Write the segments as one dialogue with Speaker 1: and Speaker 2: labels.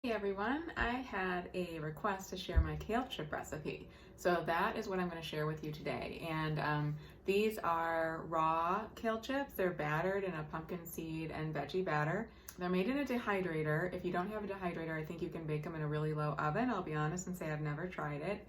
Speaker 1: Hey everyone, I had a request to share my kale chip recipe. So that is what I'm going to share with you today. And these are raw kale chips. They're battered in a pumpkin seed and veggie batter. They're made in a dehydrator. If you don't have a dehydrator, I think you can bake them in a really low oven. I'll be honest and say I've never tried it.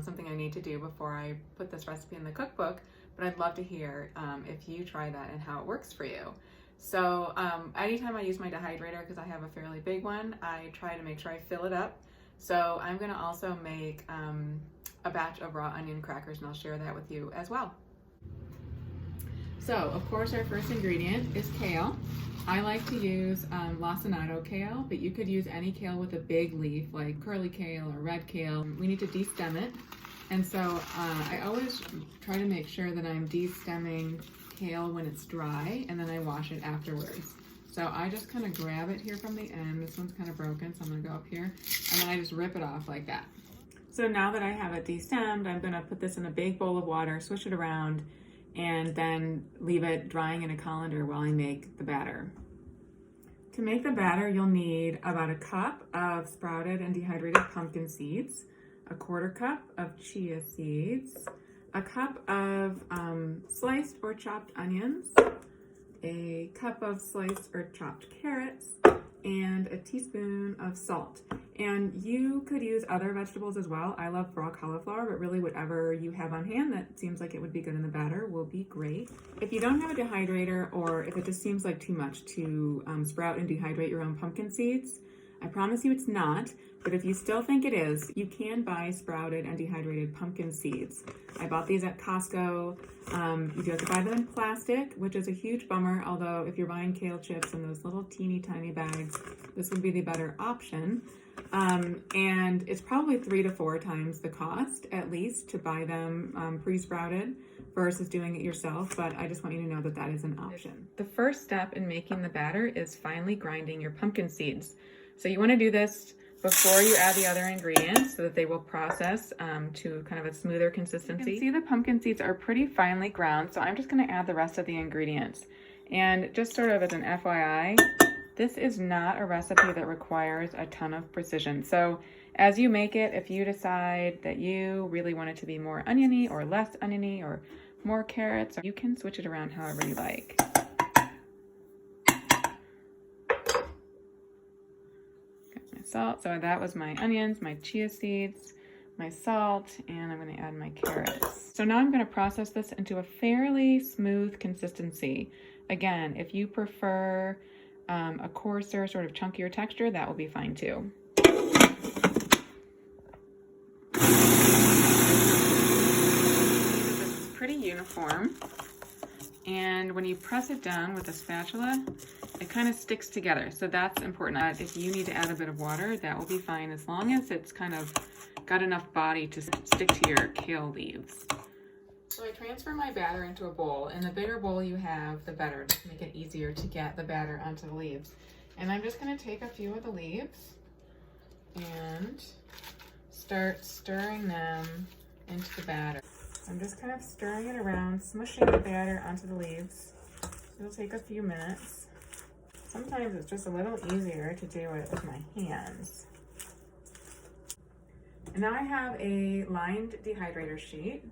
Speaker 1: Something I need to do before I put this recipe in the cookbook, but I'd love to hear if you try that and how it works for you. So anytime I use my dehydrator, because I have a fairly big one, I try to make sure I fill it up. So I'm going to also make a batch of raw onion crackers, and I'll share that with you as well. So of course our first ingredient is kale. I like to use lacinato kale, but you could use any kale with a big leaf like curly kale or red kale. We need to de-stem it. And so I always try to make sure that I'm de-stemming kale when it's dry, and then I wash it afterwards. So I just kind of grab it here from the end. This one's kind of broken, so I'm gonna go up here, and then I just rip it off like that. So now that I have it de-stemmed, I'm gonna put this in a big bowl of water, swish it around, and then leave it drying in a colander while I make the batter. To make the batter, you'll need about a cup of sprouted and dehydrated pumpkin seeds, a quarter cup of chia seeds, a cup of sliced or chopped onions, a cup of sliced or chopped carrots, and a teaspoon of salt. And you could use other vegetables as well. I love raw cauliflower, but really whatever you have on hand that seems like it would be good in the batter will be great. If you don't have a dehydrator, or if it just seems like too much to sprout and dehydrate your own pumpkin seeds, I promise you it's not, but if you still think it is, you can buy sprouted and dehydrated pumpkin seeds. I bought these at Costco. You do have to buy them in plastic, which is a huge bummer, although if you're buying kale chips in those little teeny tiny bags, this would be the better option. And it's probably 3 to 4 times the cost, at least, to buy them pre-sprouted versus doing it yourself, but I just want you to know that that is an option. The first step in making the batter is finely grinding your pumpkin seeds. So you want to do this before you add the other ingredients so that they will process to kind of a smoother consistency. You can see the pumpkin seeds are pretty finely ground, so I'm just going to add the rest of the ingredients. And just sort of as an FYI, this is not a recipe that requires a ton of precision. So as you make it, if you decide that you really want it to be more oniony or less oniony or more carrots, you can switch it around however you like. Salt. So that was my onions, my chia seeds, my salt, and I'm going to add my carrots. So now I'm going to process this into a fairly smooth consistency. Again, if you prefer a coarser, sort of chunkier texture, that will be fine too. This is pretty uniform, and when you press it down with a spatula, it kind of sticks together, so that's important. If you need to add a bit of water, that will be fine as long as it's kind of got enough body to stick to your kale leaves. So I transfer my batter into a bowl, and the bigger bowl you have, the better, to make it easier to get the batter onto the leaves. And I'm just going to take a few of the leaves and start stirring them into the batter. I'm just kind of stirring it around, smushing the batter onto the leaves. It'll take a few minutes. Sometimes it's just a little easier to do it with my hands. And now I have a lined dehydrator sheet,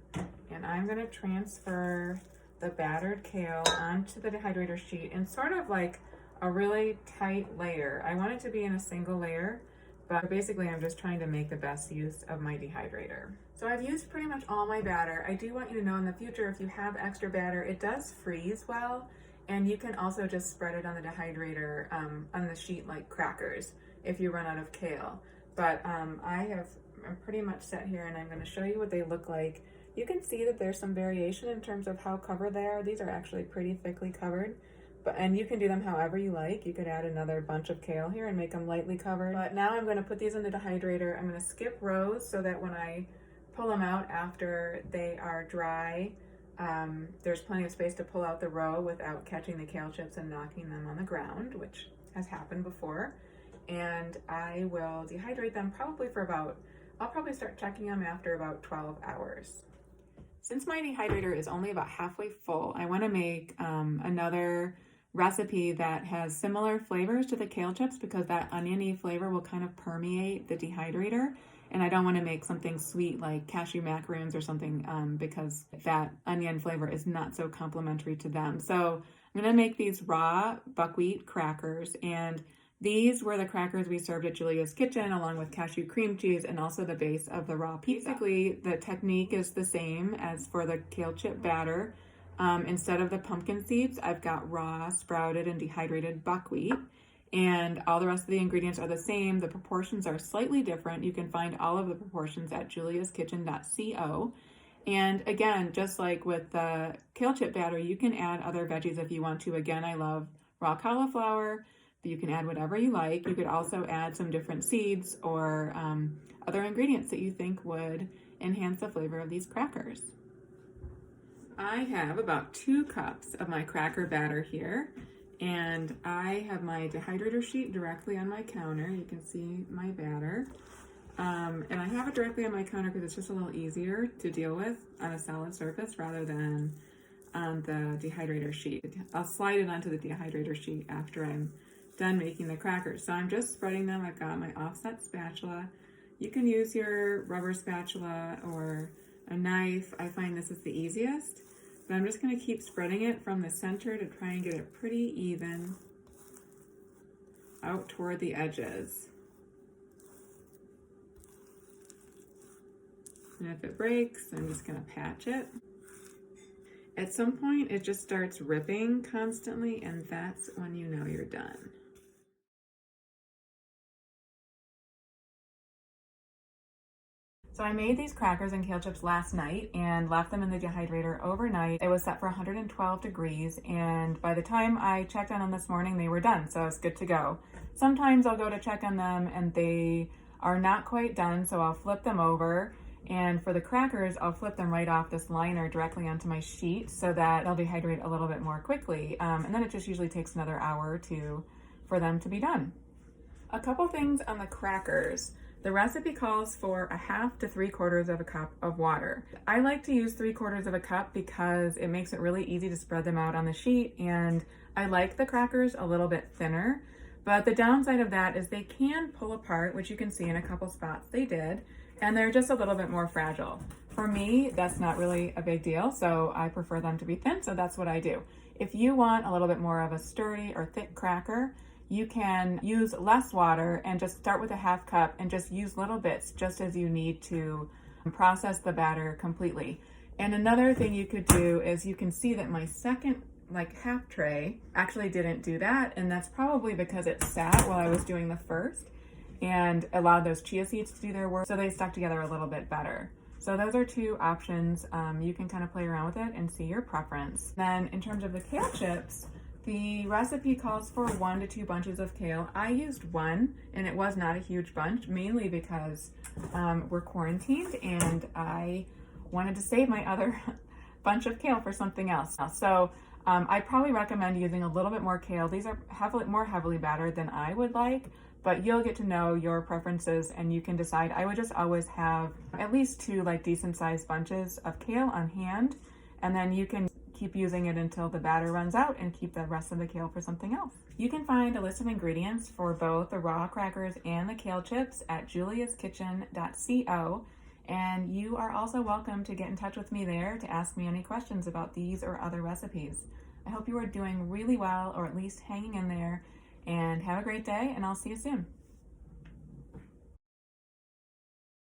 Speaker 1: and I'm going to transfer the battered kale onto the dehydrator sheet in sort of like a really tight layer. I want it to be in a single layer, but basically I'm just trying to make the best use of my dehydrator. So I've used pretty much all my batter. I do want you to know in the future, if you have extra batter, it does freeze well. And you can also just spread it on the dehydrator on the sheet like crackers if you run out of kale. But I'm pretty much set here, and I'm going to show you what they look like. You can see that there's some variation in terms of how covered they are. These are actually pretty thickly covered, and you can do them however you like. You could add another bunch of kale here and make them lightly covered. But now I'm going to put these in the dehydrator. I'm going to skip rows so that when I pull them out after they are dry, there's plenty of space to pull out the row without catching the kale chips and knocking them on the ground, which has happened before. And I will dehydrate them probably for I'll probably start checking them after about 12 hours. Since my dehydrator is only about halfway full, I want to make another recipe that has similar flavors to the kale chips because that oniony flavor will kind of permeate the dehydrator. And I don't want to make something sweet like cashew macaroons or something because that onion flavor is not so complimentary to them. So I'm going to make these raw buckwheat crackers, and these were the crackers we served at Julia's Kitchen along with cashew cream cheese and also the base of the raw pizza. Basically, the technique is the same as for the kale chip batter. Instead of the pumpkin seeds, I've got raw, sprouted, and dehydrated buckwheat. And all the rest of the ingredients are the same. The proportions are slightly different. You can find all of the proportions at juliaskitchen.co. And again, just like with the kale chip batter, you can add other veggies if you want to. Again, I love raw cauliflower, but you can add whatever you like. You could also add some different seeds or other ingredients that you think would enhance the flavor of these crackers. I have about 2 cups of my cracker batter here. And I have my dehydrator sheet directly on my counter. You can see my batter. And I have it directly on my counter because it's just a little easier to deal with on a solid surface rather than on the dehydrator sheet. I'll slide it onto the dehydrator sheet after I'm done making the crackers. So I'm just spreading them. I've got my offset spatula. You can use your rubber spatula or a knife. I find this is the easiest. But I'm just going to keep spreading it from the center to try and get it pretty even out toward the edges. And if it breaks, I'm just going to patch it. At some point, it just starts ripping constantly, and that's when you know you're done. So I made these crackers and kale chips last night and left them in the dehydrator overnight. It was set for 112 degrees, and by the time I checked on them this morning, they were done, so it's good to go. Sometimes I'll go to check on them and they are not quite done, so I'll flip them over. And for the crackers, I'll flip them right off this liner directly onto my sheet so that they'll dehydrate a little bit more quickly. And then it just usually takes another hour or two for them to be done. A couple things on the crackers. The recipe calls for 1/2 to 3/4 of a cup of water. I like to use 3/4 of a cup because it makes it really easy to spread them out on the sheet, and I like the crackers a little bit thinner. But the downside of that is they can pull apart, which you can see in a couple spots they did, and they're just a little bit more fragile. For me, that's not really a big deal, so I prefer them to be thin, so that's what I do. If you want a little bit more of a sturdy or thick cracker, you can use less water and just start with 1/2 cup and just use little bits just as you need to process the batter completely. And another thing you could do is you can see that my second half tray actually didn't do that, and that's probably because it sat while I was doing the first and allowed those chia seeds to do their work, so they stuck together a little bit better. So those are 2 options. You can kind of play around with it and see your preference. Then in terms of the kale chips, the recipe calls for 1 to 2 bunches of kale. I used 1, and it was not a huge bunch, mainly because we're quarantined and I wanted to save my other bunch of kale for something else. So I'd probably recommend using a little bit more kale. These are more heavily battered than I would like, but you'll get to know your preferences and you can decide. I would just always have at least 2 decent sized bunches of kale on hand, and then you can keep using it until the batter runs out and keep the rest of the kale for something else. You can find a list of ingredients for both the raw crackers and the kale chips at juliaskitchen.co, and you are also welcome to get in touch with me there to ask me any questions about these or other recipes. I hope you are doing really well, or at least hanging in there, and have a great day, and I'll see you soon.